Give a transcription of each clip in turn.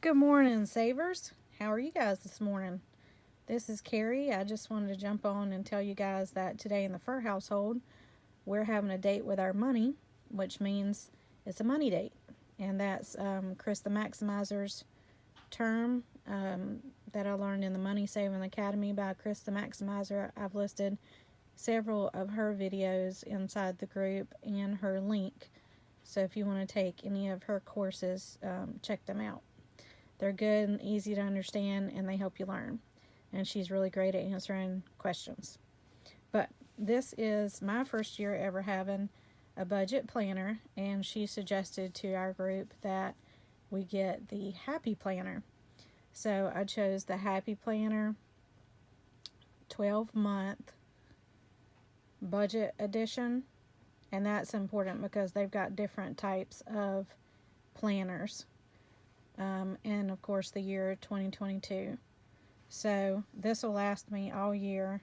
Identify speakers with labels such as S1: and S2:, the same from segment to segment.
S1: Good morning, savers. How are you guys this morning? This is Carrie. I just wanted to jump on and tell you guys that today in the Fur household, we're having a date with our money, which means it's a money date. And that's Chris the Maximizer's term that I learned in the Money Saving Academy by Chris the Maximizer. I've listed several of her videos inside the group and her link. So if you want to take any of her courses, check them out. They're good and easy to understand, and they help you learn. And she's really great at answering questions. But this is my first year ever having a budget planner, and she suggested to our group that we get the Happy Planner. So I chose the Happy Planner 12-month budget edition, and that's important because they've got different types of planners. And of course the year 2022. So this will last me all year,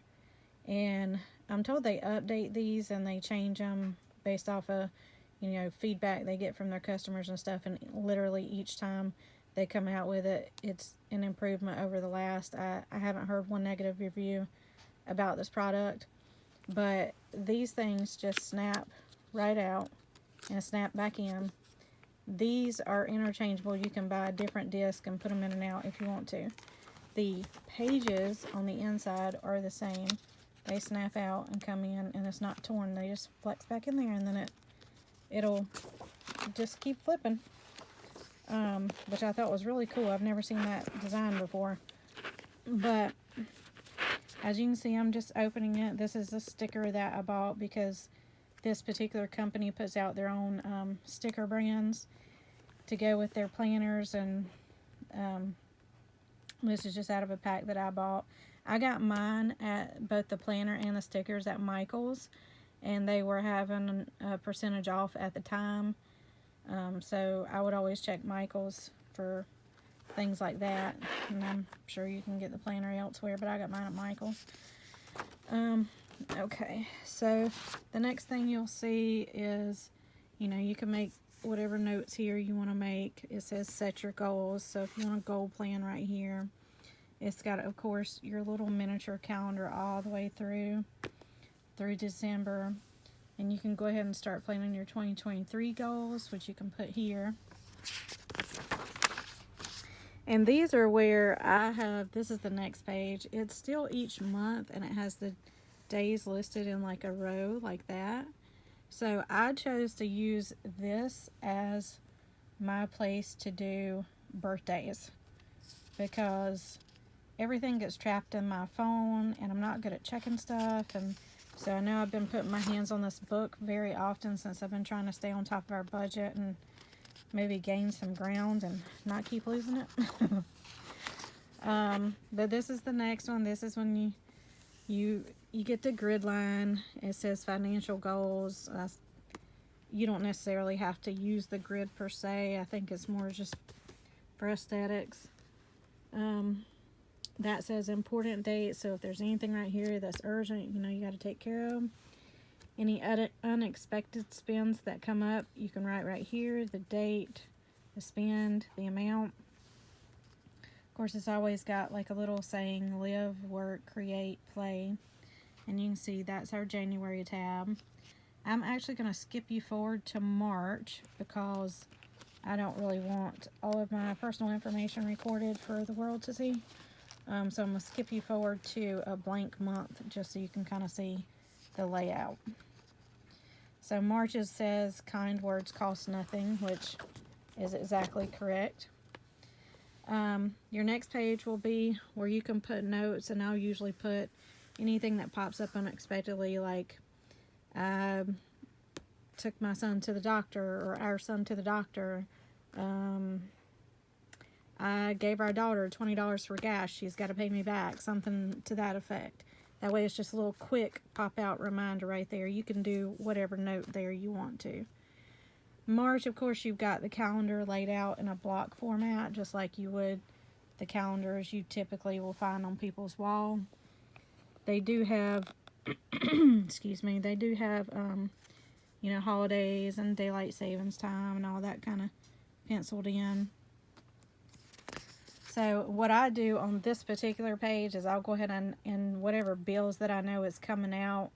S1: and I'm told they update these and they change them based off of feedback they get from their customers and stuff, and literally each time they come out with it, it's an improvement over the last. I haven't heard one negative review about this product, but these things just snap right out and snap back in. These are interchangeable. You can buy a different disc and put them in and out if you want to. The pages on the inside are the same. They snap out and come in, and it's not torn. They just flex back in there, and then it'll just keep flipping, which I thought was really cool. I've never seen that design before. But as you can see, I'm just opening it. This is a sticker that I bought because this particular company puts out their own sticker brands to go with their planners, and this is just out of a pack that I bought. I got mine at both the planner and the stickers at Micheal's, and they were having a percentage off at the time, so I would always check Micheal's for things like that, and I'm sure you can get the planner elsewhere, but I got mine at Micheal's. Okay, so the next thing you'll see is, you can make whatever notes here you want to make. It says set your goals. So if you want a goal plan right here, it's got, of course, your little miniature calendar all the way through December. And you can go ahead and start planning your 2023 goals, which you can put here. And these are where I have, this is the next page. It's still each month, and it has the days listed in like a row like that. So I chose to use this as my place to do birthdays because everything gets trapped in my phone, and I'm not good at checking stuff. And so I know I've been putting my hands on this book very often since I've been trying to stay on top of our budget and maybe gain some ground and not keep losing it. But this is the next one. This is when you get the grid line. It says financial goals. You don't necessarily have to use the grid per se. I think it's more just for aesthetics. That says important dates. So if there's anything right here that's urgent, you got to take care of. Any unexpected spends that come up, you can write right here the date, the spend, the amount. Of course, it's always got like a little saying, live, work, create, play. And you can see that's our January tab. I'm actually going to skip you forward to March because I don't really want all of my personal information recorded for the world to see. So I'm going to skip you forward to a blank month just so you can kind of see the layout. So March says kind words cost nothing, which is exactly correct. Your next page will be where you can put notes, and I'll usually put anything that pops up unexpectedly, like I took my son to the doctor, or our son to the doctor. I gave our daughter $20 for gas. She's got to pay me back. Something to that effect. That way it's just a little quick pop-out reminder right there. You can do whatever note there you want to. March, of course, you've got the calendar laid out in a block format, just like you would the calendars you typically will find on people's wall. They do have, excuse me, they do have, holidays and daylight savings time and all that kind of penciled in. So what I do on this particular page is I'll go ahead and whatever bills that I know is coming out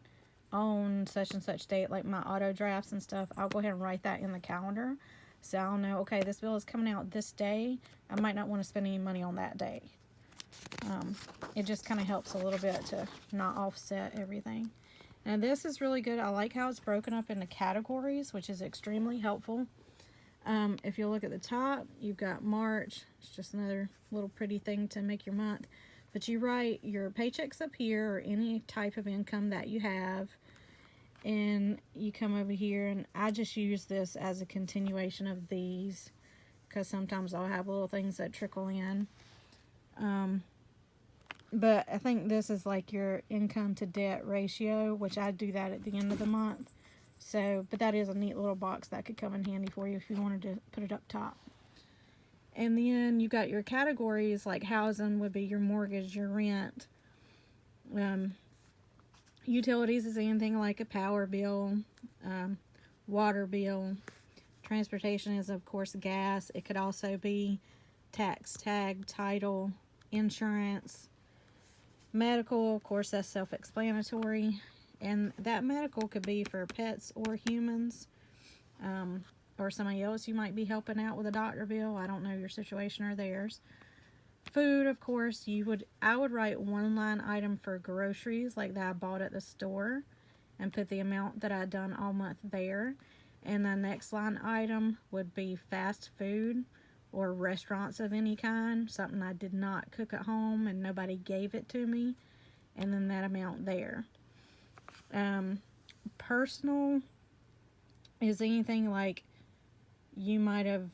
S1: on such and such date, like my auto drafts and stuff, I'll go ahead and write that in the calendar. So I'll know, okay, this bill is coming out this day. I might not want to spend any money on that day. It just kind of helps a little bit to not offset everything. Now this is really good. I like how it's broken up into categories, which is extremely helpful. If you look at the top, you've got March. It's just another little pretty thing to make your month. But you write your paychecks up here, or any type of income that you have. And you come over here, and I just use this as a continuation of these, because sometimes I'll have little things that trickle in. But I think this is like your income to debt ratio, which I do that at the end of the month. So, but that is a neat little box that could come in handy for you if you wanted to put it up top. And then you got your categories, like housing would be your mortgage, your rent. Utilities is anything like a power bill, water bill. Transportation is, of course, gas. It could also be tax, tag, title, insurance. Medical, of course, that's self-explanatory. And that medical could be for pets or humans, or somebody else you might be helping out with a doctor bill. I don't know your situation or theirs. Food, of course, I would write one line item for groceries, like that I bought at the store, and put the amount that I'd done all month there. And the next line item would be fast food or restaurants of any kind, something I did not cook at home and nobody gave it to me, and then that amount there. Personal is anything like you might have,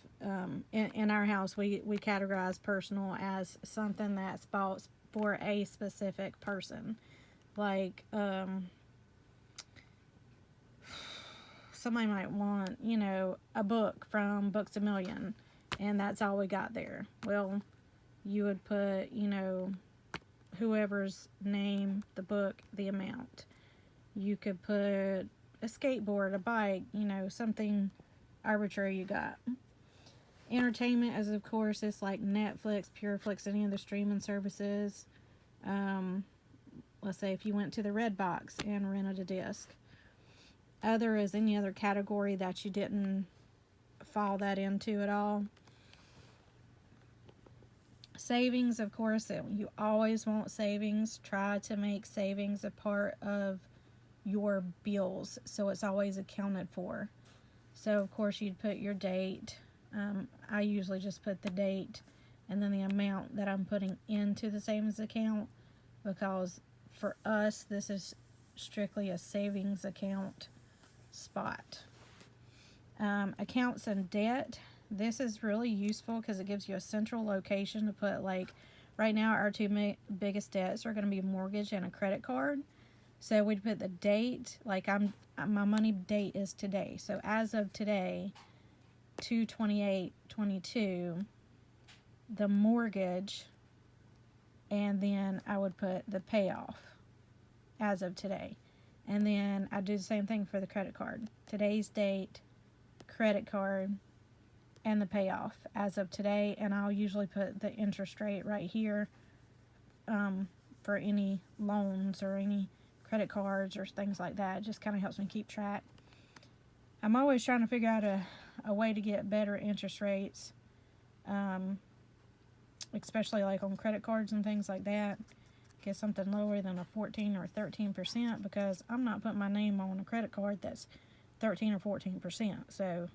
S1: in our house, we categorize personal as something that's bought for a specific person. Like, somebody might want, a book from Books A Million, and that's all we got there. Well, you would put, whoever's name, the book, the amount. You could put a skateboard, a bike, something arbitrary you got. Entertainment is, of course, it's like Netflix, Pureflix, any other streaming services. Let's say if you went to the Redbox and rented a disc. Other is any other category that you didn't fall that into at all. Savings, of course, you always want savings. Try to make savings a part of your bills, so it's always accounted for. So, of course, you'd put your date. I usually just put the date and then the amount that I'm putting into the savings account, because for us, this is strictly a savings account spot. Accounts and debt. This is really useful because it gives you a central location to put, like, right now our two biggest debts are going to be mortgage and a credit card. So we'd put the date, like my money date is today. So as of today, 2/28/22, the mortgage, and then I would put the payoff as of today. And then I do the same thing for the credit card. Today's date, credit card, and the payoff as of today. And I'll usually put the interest rate right here for any loans or any credit cards or things like that. It just kind of helps me keep track. I'm always trying to figure out a way to get better interest rates, especially like on credit cards and things like that. Get something lower than a 14 or 13%, because I'm not putting my name on a credit card that's 13 or 14%. So,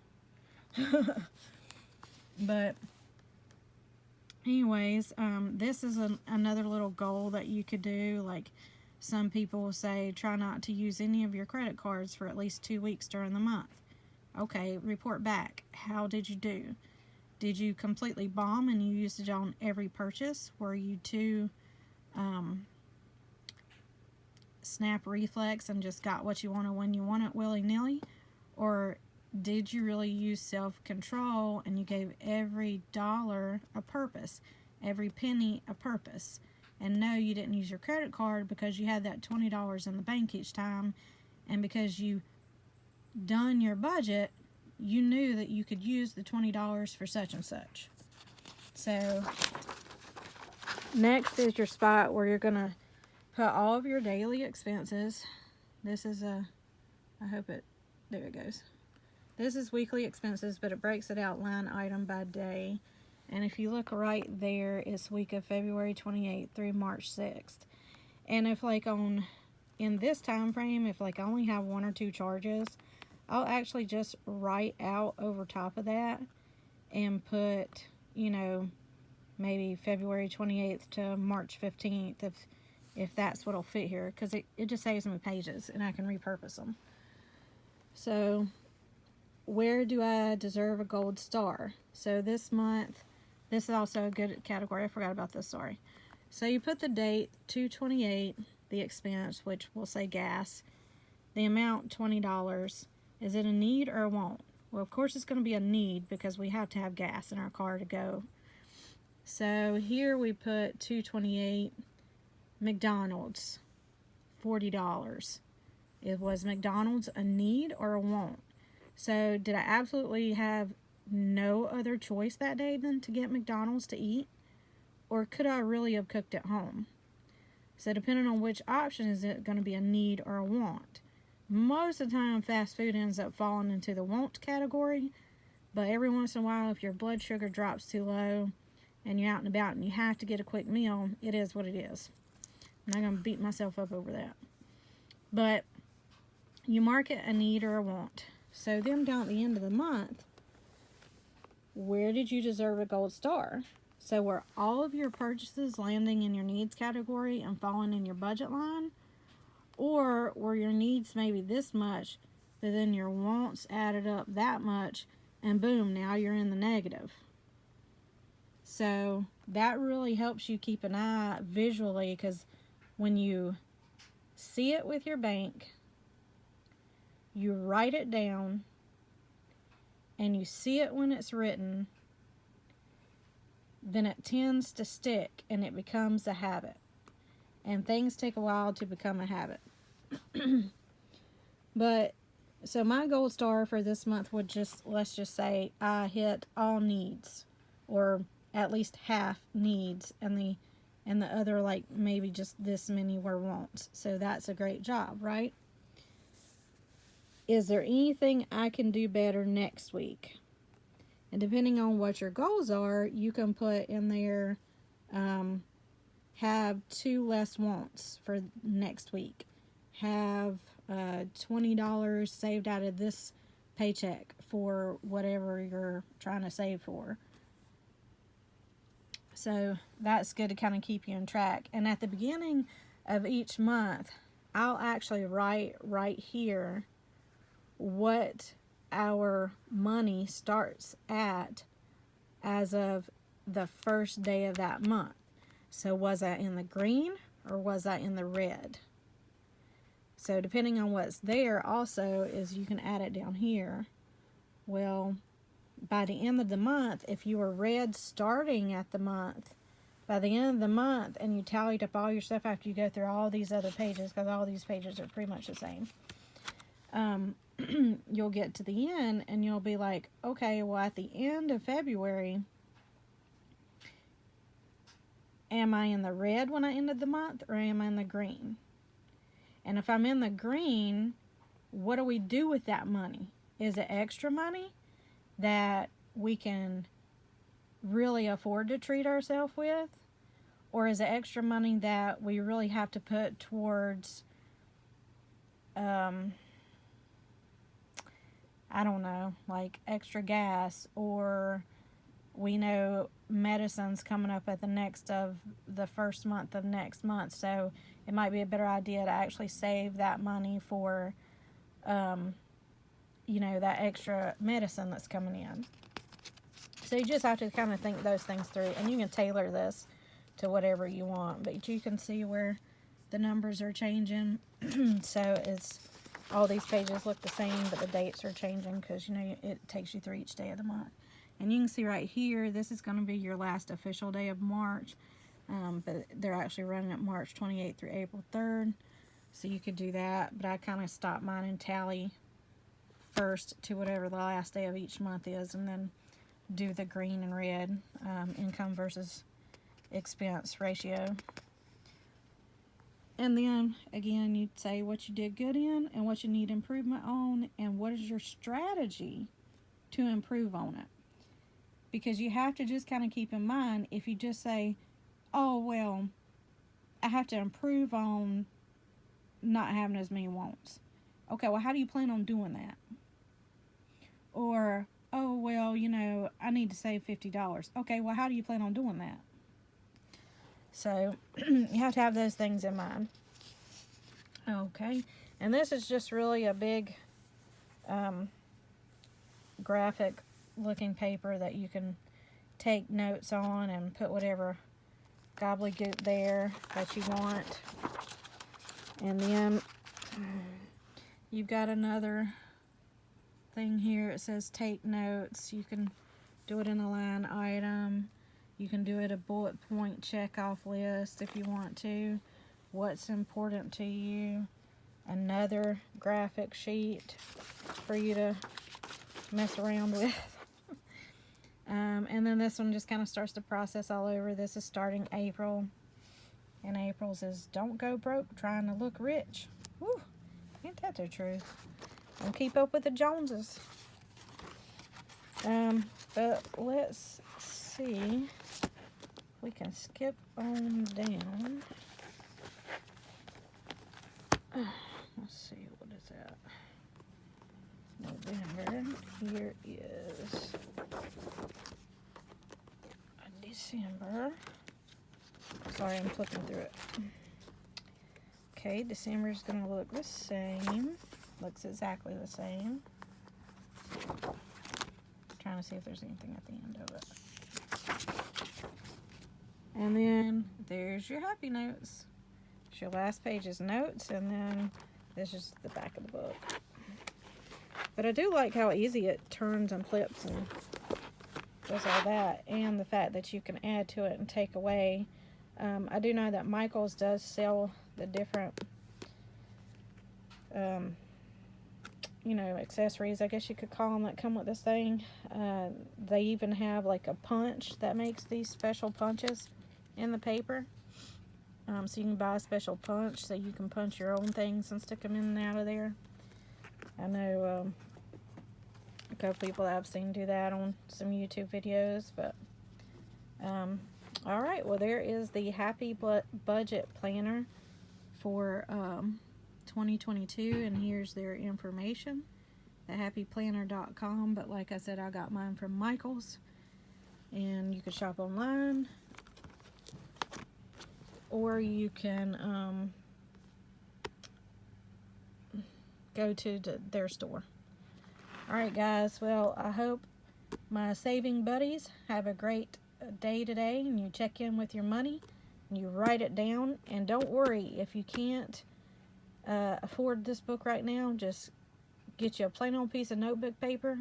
S1: but anyways, this is another little goal that you could do. Like, some people will say, try not to use any of your credit cards for at least 2 weeks during the month. Okay, report back. How did you do? Did you completely bomb and you used it on every purchase? Were you too snap reflex and just got what you wanted when you want it willy-nilly? Or did you really use self-control and you gave every dollar a purpose, every penny a purpose? And no, you didn't use your credit card because you had that $20 in the bank each time, and because you done your budget, you knew that you could use the $20 for such and such. So Next is your spot where you're going to put all of your daily expenses. This is I hope it, there it goes. This is weekly expenses, but it breaks it out line item by day. And if you look right there, it's week of February 28th through March 6th. And if like in this time frame, if like I only have 1 or 2 charges, I'll actually just write out over top of that and put, you know, maybe February 28th to March 15th if that's what'll fit here, because it just saves me pages and I can repurpose them. So where do I deserve a gold star? So this month, this is also a good category. I forgot about this, sorry. So you put the date 2/28, the expense, which we'll say gas, the amount $20. Is it a need or a want? Well, of course it's going to be a need because we have to have gas in our car to go. So here we put 2/28, McDonald's, $40. It was McDonald's a need or a want? So did I absolutely have no other choice that day than to get McDonald's to eat? Or could I really have cooked at home? So depending on which option, is it going to be a need or a want? Most of the time, fast food ends up falling into the want category. But every once in a while, if your blood sugar drops too low and you're out and about and you have to get a quick meal, it is what it is. I'm not going to beat myself up over that. But you mark it a need or a want. So then down at the end of the month, where did you deserve a gold star? So were all of your purchases landing in your needs category and falling in your budget line? Or were your needs maybe this much, but then your wants added up that much, and boom, now you're in the negative? So that really helps you keep an eye visually, because when you see it with your bank, you write it down, and you see it when it's written, then it tends to stick and it becomes a habit. And things take a while to become a habit. But so my gold star for this month would just, let's just say I hit all needs, or at least half needs, and the other, like maybe just this many were wants. So that's a great job, right? Is there anything I can do better next week? And depending on what your goals are, you can put in there, have 2 less wants for next week. Have $20 saved out of this paycheck for whatever you're trying to save for. So that's good to kind of keep you on track. And at the beginning of each month, I'll actually write right here what our money starts at as of the first day of that month. So was I in the green or was I in the red? So depending on what's there also is you can add it down here. Well, by the end of the month, if you were red starting at the month, by the end of the month, and you tallied up all your stuff after you go through all these other pages, because all these pages are pretty much the same, you'll get to the end and you'll be like, okay, well, at the end of February, am I in the red when I ended the month, or am I in the green? And if I'm in the green, what do we do with that money? Is it extra money that we can really afford to treat ourselves with? Or is it extra money that we really have to put towards, I don't know, like extra gas, or we know medicine's coming up at the first month of next month, so it might be a better idea to actually save that money for, that extra medicine that's coming in. So you just have to kind of think those things through, and you can tailor this to whatever you want, but you can see where the numbers are changing. So it's all these pages look the same, but the dates are changing because it takes you through each day of the month. And you can see right here, this is going to be your last official day of March, but they're actually running it March 28th through April 3rd, so you could do that. But I kind of stop mine and tally first to whatever the last day of each month is, and then do the green and red income versus expense ratio. And then again, you'd say what you did good in and what you need improvement on, and what is your strategy to improve on it. Because you have to just kind of keep in mind, if you just say, oh, well, I have to improve on not having as many wants. Okay, well, how do you plan on doing that? Or, oh, well, you know, I need to save $50. Okay, well, how do you plan on doing that? So, you have to have those things in mind. Okay, and this is just really a big graphic looking paper that you can take notes on and put whatever gobbledygook there that you want. And then you've got another thing here. It says take notes. You can do it in a line item. You can do it a bullet point check off list if you want to. What's important to you. Another graphic sheet for you to mess around with. And then this one just kind of starts the process all over. This is starting April. And April says, don't go broke trying to look rich. Woo, ain't that the truth? Don't keep up with the Joneses. But let's see. We can skip on down. Let's see, what is that? November. Here is December. Sorry, I'm flipping through it. Okay, December is going to look the same. Looks exactly the same. Trying to see if there's anything at the end of it. And then there's your happy notes. It's your last page's notes, and then this is the back of the book. But I do like how easy it turns and flips and does all that, and the fact that you can add to it and take away. I do know that Micheal's does sell the different, you know, accessories, I guess you could call them, that come with this thing. They even have like a punch that makes these special punches in the paper. So you can buy a special punch so you can punch your own things and stick them in and out of there. I know a couple people that I've seen do that on some YouTube videos, but all right, well, there is the Happy Budget Planner for 2022, and here's their information, thehappyplanner.com. But like I said, I got mine from Micheal's, and you can shop online, or you can go to their store. All right, guys, well, I hope my saving buddies have a great day today, and you check in with your money and you write it down. And don't worry if you can't afford this book right now. Just get you a plain old piece of notebook paper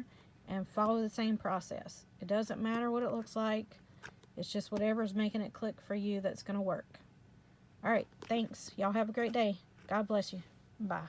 S1: and follow the same process. It doesn't matter what it looks like. It's just whatever's making it click for you that's going to work. All right, thanks. Y'all have a great day. God bless you. Bye.